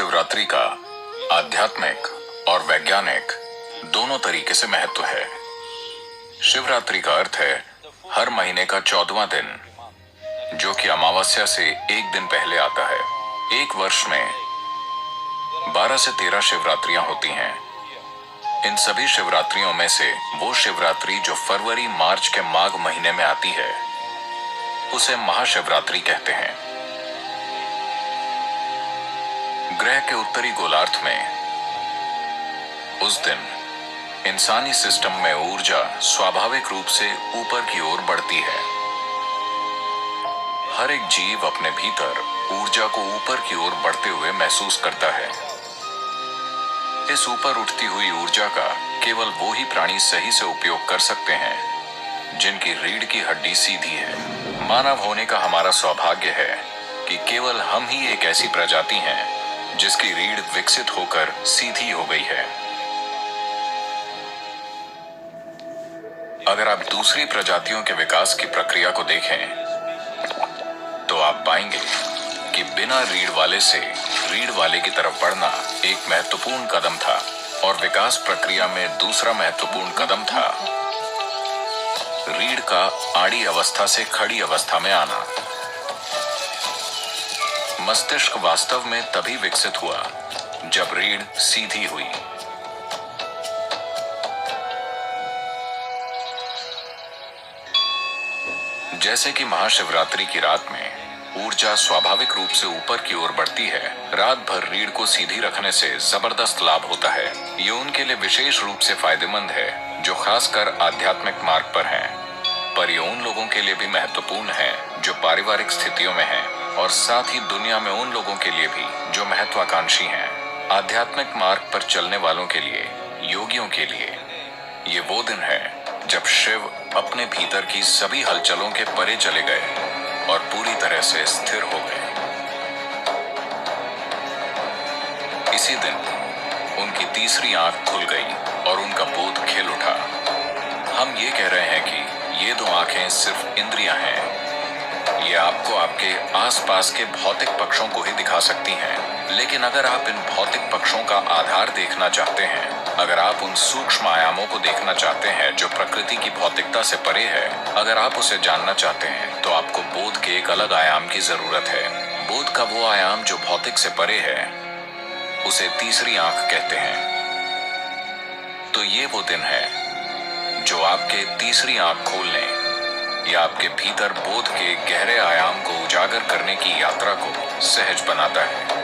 शिवरात्रि का आध्यात्मिक और वैज्ञानिक दोनों तरीके से महत्व है। शिवरात्रि का अर्थ है हर महीने का 14वां दिन, जो कि अमावस्या से एक दिन पहले आता है। एक वर्ष में 12 से 13 शिवरात्रियां होती हैं। इन सभी शिवरात्रियों में से वो शिवरात्रि जो फरवरी मार्च के माघ महीने में आती है, उसे महाशिवरात्रि कहते हैं। ग्रह के उत्तरी गोलार्ध में उस दिन इंसानी सिस्टम में ऊर्जा स्वाभाविक रूप से ऊपर की ओर बढ़ती है। हर एक जीव अपने भीतर ऊर्जा को ऊपर की ओर बढ़ते हुए महसूस करता है। इस ऊपर उठती हुई ऊर्जा का केवल वो ही प्राणी सही से उपयोग कर सकते हैं जिनकी रीढ़ की हड्डी सीधी है। मानव होने का हमारा सौभाग्य है कि केवल हम ही एक ऐसी प्रजाति हैं जिसकी रीढ़ विकसित होकर सीधी हो गई है। अगर आप दूसरी प्रजातियों के विकास की प्रक्रिया को देखें तो आप पाएंगे कि बिना रीढ़ वाले से रीढ़ वाले की तरफ बढ़ना एक महत्वपूर्ण कदम था, और विकास प्रक्रिया में दूसरा महत्वपूर्ण कदम था रीढ़ का आड़ी अवस्था से खड़ी अवस्था में आना। मस्तिष्क वास्तव में तभी विकसित हुआ जब रीढ़ सीधी हुई। जैसे कि महाशिवरात्रि की रात में ऊर्जा स्वाभाविक रूप से ऊपर की ओर बढ़ती है, रात भर रीढ़ को सीधी रखने से जबरदस्त लाभ होता है। ये उनके लिए विशेष रूप से फायदेमंद है जो खासकर आध्यात्मिक मार्ग पर हैं, पर ये उन लोगों के लिए भी महत्वपूर्ण है जो पारिवारिक स्थितियों में हैं, और साथ ही दुनिया में उन लोगों के लिए भी जो महत्वाकांक्षी हैं। आध्यात्मिक मार्ग पर चलने वालों के लिए, योगियों के लिए, ये वो दिन है जब शिव अपने भीतर की सभी हलचलों के परे चले गए और पूरी तरह से स्थिर हो गए। इसी दिन उनकी तीसरी आंख खुल गई और उनका बोध खिल उठा। हम ये कह रहे हैं कि ये दो आंखें सिर्फ इंद्रियां हैं। ये आपको आपके आसपास के भौतिक पक्षों को ही दिखा सकती हैं, लेकिन अगर आप इन भौतिक पक्षों का आधार देखना चाहते हैं, अगर आप उन सूक्ष्म आयामों को देखना चाहते हैं जो प्रकृति की भौतिकता से परे है, अगर आप उसे जानना चाहते हैं, तो आपको बोध के एक अलग आयाम की जरूरत है। बोध का वो आयाम जो भौतिक से परे है, उसे तीसरी आंख कहते हैं। तो ये वो दिन है जो आपके तीसरी आंख खोलने या आपके भीतर बोध के गहरे आयाम को उजागर करने की यात्रा को सहज बनाता है।